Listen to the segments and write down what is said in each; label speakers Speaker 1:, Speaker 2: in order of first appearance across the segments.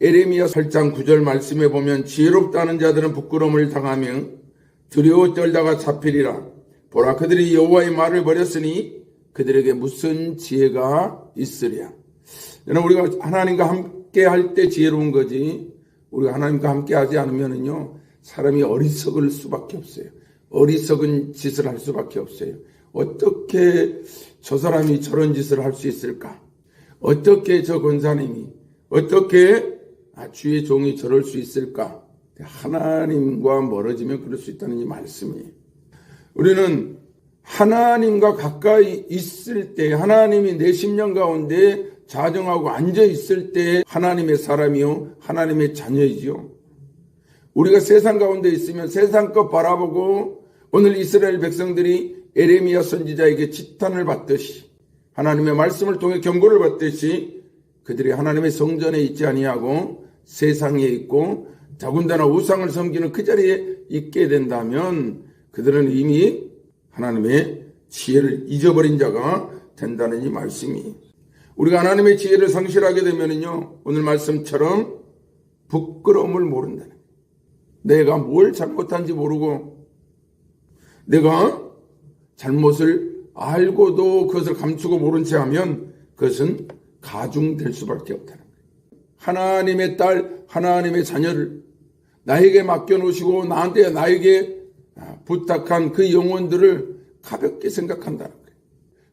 Speaker 1: 에레미야 8장 9절 말씀에 보면 지혜롭다는 자들은 부끄러움을 당하며 두려워 떨다가 잡히리라. 보라, 그들이 여호와의 말을 버렸으니 그들에게 무슨 지혜가 있으랴. 여러분, 우리가 하나님과 함께 할 때 지혜로운 거지, 우리가 하나님과 함께 하지 않으면은요, 사람이 어리석을 수밖에 없어요. 어리석은 짓을 할 수밖에 없어요. 어떻게 저 사람이 저런 짓을 할 수 있을까? 어떻게 저 권사님이, 어떻게 주의 종이 저럴 수 있을까? 하나님과 멀어지면 그럴 수 있다는 이 말씀이에요. 우리는 하나님과 가까이 있을 때, 하나님이 내 심령 가운데 자정하고 앉아 있을 때 하나님의 사람이요, 하나님의 자녀이죠. 우리가 세상 가운데 있으면 세상 것 바라보고 오늘 이스라엘 백성들이 에레미야 선지자에게 지탄을 받듯이, 하나님의 말씀을 통해 경고를 받듯이 그들이 하나님의 성전에 있지 아니하고 세상에 있고 더군다나 우상을 섬기는 그 자리에 있게 된다면 그들은 이미 하나님의 지혜를 잊어버린 자가 된다는 이 말씀이, 우리가 하나님의 지혜를 상실하게 되면은요, 오늘 말씀처럼 부끄러움을 모른다는 거예요. 내가 뭘 잘못한지 모르고 내가 잘못을 알고도 그것을 감추고 모른 채 하면 그것은 가중될 수밖에 없다는 거예요. 하나님의 딸, 하나님의 자녀를 나에게 맡겨놓으시고 나에게 부탁한 그 영혼들을 가볍게 생각한다는 거예요.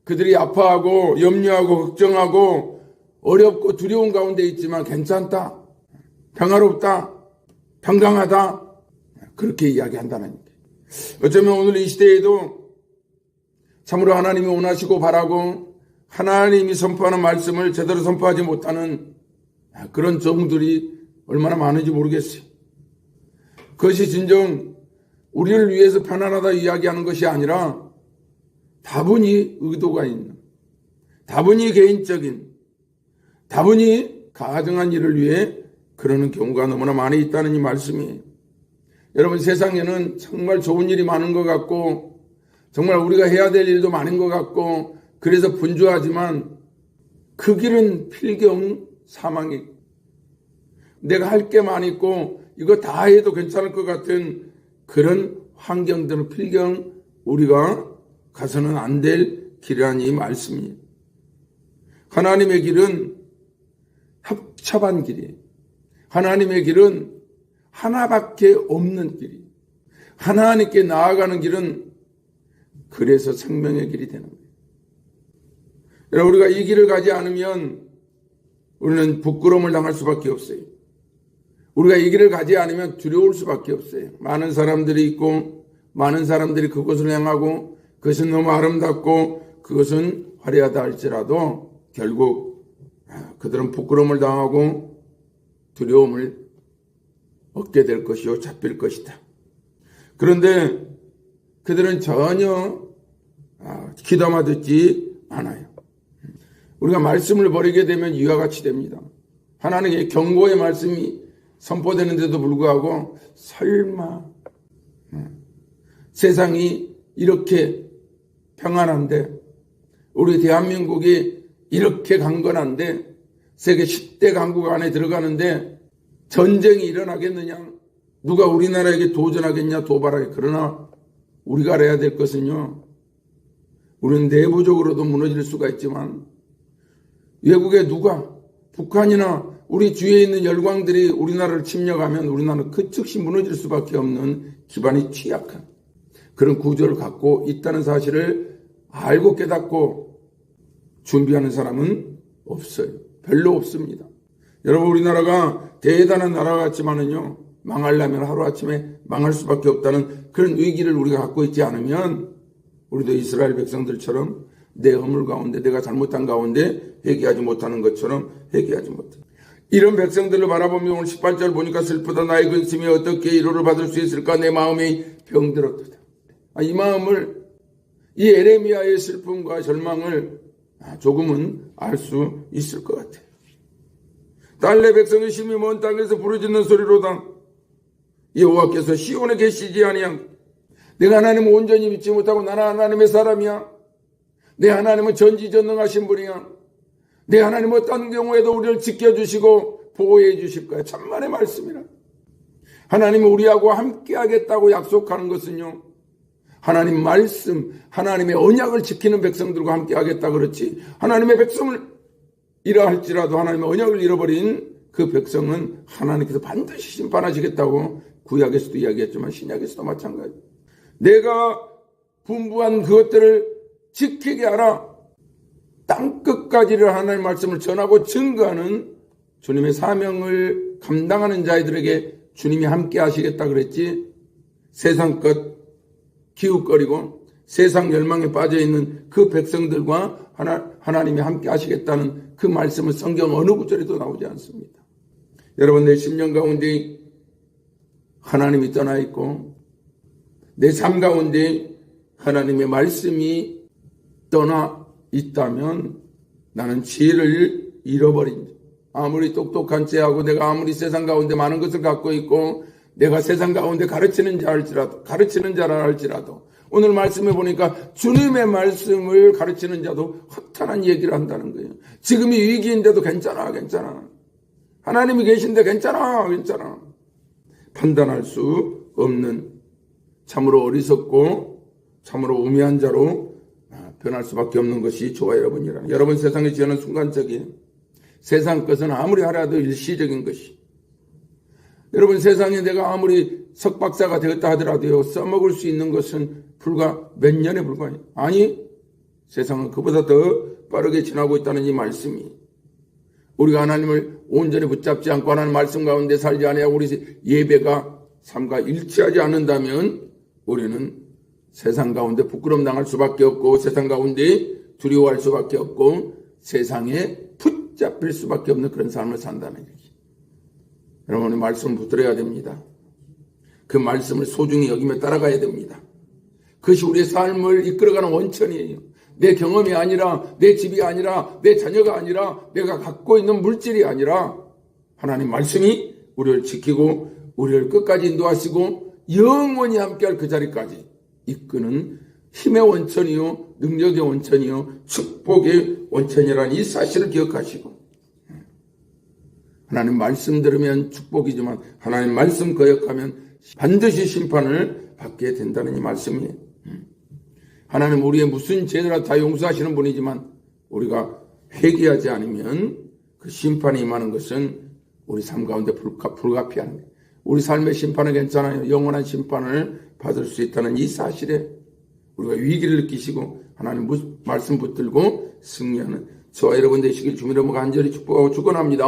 Speaker 1: 그들이 아파하고 염려하고 걱정하고 어렵고 두려운 가운데 있지만 괜찮다, 평화롭다, 평강하다, 그렇게 이야기한다는 거예요. 어쩌면 오늘 이 시대에도 참으로 하나님이 원하시고 바라고 하나님이 선포하는 말씀을 제대로 선포하지 못하는 그런 종들이 얼마나 많은지 모르겠어요. 그것이 진정 우리를 위해서 편안하다 이야기하는 것이 아니라 다분히 의도가 있는, 다분히 개인적인, 다분히 가정한 일을 위해 그러는 경우가 너무나 많이 있다는 이 말씀이에요. 여러분, 세상에는 정말 좋은 일이 많은 것 같고 정말 우리가 해야 될 일도 많은 것 같고 그래서 분주하지만 그 길은 필경 사망이고, 내가 할 게 많이 있고 이거 다 해도 괜찮을 것 같은 그런 환경들은 필경 우리가 가서는 안 될 길이라는 이 말씀이에요. 하나님의 길은 협잡한 길이에요. 하나님의 길은 하나밖에 없는 길이에요. 하나님께 나아가는 길은 그래서 생명의 길이 되는 거예요. 여러분, 우리가 이 길을 가지 않으면 우리는 부끄러움을 당할 수밖에 없어요. 우리가 이 길을 가지 않으면 두려울 수밖에 없어요. 많은 사람들이 있고 많은 사람들이 그곳을 향하고 그것은 너무 아름답고 그것은 화려하다 할지라도 결국 그들은 부끄러움을 당하고 두려움을 얻게 될 것이요, 잡힐 것이다. 그런데 그들은 전혀 귀담아 듣지 않아요. 우리가 말씀을 버리게 되면 이와 같이 됩니다. 하나님의 경고의 말씀이 선포되는데도 불구하고 설마 세상이 이렇게 평안한데, 우리 대한민국이 이렇게 강건한데, 세계 10대 강국 안에 들어가는데 전쟁이 일어나겠느냐, 누가 우리나라에게 도전하겠냐, 도발하게. 그러나 우리가 알아야 될 것은요, 우리는 내부적으로도 무너질 수가 있지만 외국에 누가, 북한이나 우리 주위에 있는 열강들이 우리나라를 침략하면 우리나라는 그 즉시 무너질 수밖에 없는 기반이 취약한 그런 구조를 갖고 있다는 사실을 알고 깨닫고 준비하는 사람은 없어요. 별로 없습니다. 여러분, 우리나라가 대단한 나라 같지만은요, 망하려면 하루아침에 망할 수밖에 없다는 그런 위기를 우리가 갖고 있지 않으면 우리도 이스라엘 백성들처럼 내 허물 가운데, 내가 잘못한 가운데 회개하지 못하는 것처럼 회개하지 못해. 이런 백성들을 바라보며 오늘 18절 보니까 슬프다. 나의 근심이 어떻게 위로를 받을 수 있을까? 내 마음이 병들었도다. 이 마음을, 이 에레미야의 슬픔과 절망을 조금은 알 수 있을 것 같아요. 딸내 백성의 심히 먼 땅에서 부르짖는 소리로다. 여호와께서 시온에 계시지 아니한, 내가 하나님을 온전히 믿지 못하고 나는 하나님의 사람이야. 내 하나님은 전지전능하신 분이야. 내 하나님은 어떤 경우에도 우리를 지켜주시고 보호해 주실 거야. 천만의 말씀이라. 하나님은 우리하고 함께 하겠다고 약속하는 것은요, 하나님 말씀, 하나님의 언약을 지키는 백성들과 함께 하겠다 그렇지, 하나님의 백성을 이라 할지라도 하나님의 언약을 잃어버린 그 백성은 하나님께서 반드시 심판하시겠다고 구약에서도 이야기했지만 신약에서도 마찬가지. 내가 분부한 그것들을 지키게 하라. 땅끝까지를 하나님의 말씀을 전하고 증거하는 주님의 사명을 감당하는 자들에게 주님이 함께 하시겠다 그랬지, 세상 끝 기웃거리고 세상 열망에 빠져있는 그 백성들과 하나님이 함께 하시겠다는 그 말씀은 성경 어느 구절에도 나오지 않습니다. 여러분, 내 심령 가운데 하나님이 떠나 있고 내 삶 가운데 하나님의 말씀이 떠나 있다면 나는 지혜를 잃어버린, 아무리 똑똑한 채하고 내가 아무리 세상 가운데 많은 것을 갖고 있고 내가 세상 가운데 가르치는 자라 할지라도 오늘 말씀해 보니까 주님의 말씀을 가르치는 자도 허탄한 얘기를 한다는 거예요. 지금이 위기인데도 괜찮아. 하나님이 계신데 괜찮아. 판단할 수 없는 참으로 어리석고 참으로 우매한 자로 변할 수밖에 없는 것이 저와 여러분이라. 여러분, 세상에 지어는 순간적인 세상 것은 아무리 하라도 일시적인 것이, 여러분, 세상에 내가 아무리 석박사가 되었다 하더라도요, 써먹을 수 있는 것은 불과 몇 년에 불과해요. 아니, 세상은 그보다 더 빠르게 지나고 있다는 이 말씀이, 우리가 하나님을 온전히 붙잡지 않고 하나님 말씀 가운데 살지 않아야 우리 예배가 삶과 일치하지 않는다면 우리는 세상 가운데 부끄러움 당할 수밖에 없고 세상 가운데 두려워할 수밖에 없고 세상에 붙잡힐 수밖에 없는 그런 삶을 산다는 얘기. 여러분의 말씀을 붙들어야 됩니다. 그 말씀을 소중히 여기며 따라가야 됩니다. 그것이 우리의 삶을 이끌어가는 원천이에요. 내 경험이 아니라, 내 집이 아니라, 내 자녀가 아니라, 내가 갖고 있는 물질이 아니라 하나님 말씀이 우리를 지키고 우리를 끝까지 인도하시고 영원히 함께할 그 자리까지 이끄는 힘의 원천이요, 능력의 원천이요, 축복의 원천이라는 이 사실을 기억하시고, 하나님 말씀 들으면 축복이지만 하나님 말씀 거역하면 반드시 심판을 받게 된다는 이 말씀이에요. 하나님 우리의 무슨 죄라도 다 용서하시는 분이지만 우리가 회개하지 않으면 그 심판이 임하는 것은 우리 삶 가운데 불가피한 거예요. 우리 삶의 심판은 괜찮아요. 영원한 심판을 받을 수 있다는 이 사실에 우리가 위기를 느끼시고 하나님 말씀 붙들고 승리하는 저와 여러분 되시길 주님으로 간절히 축복하고 축원합니다.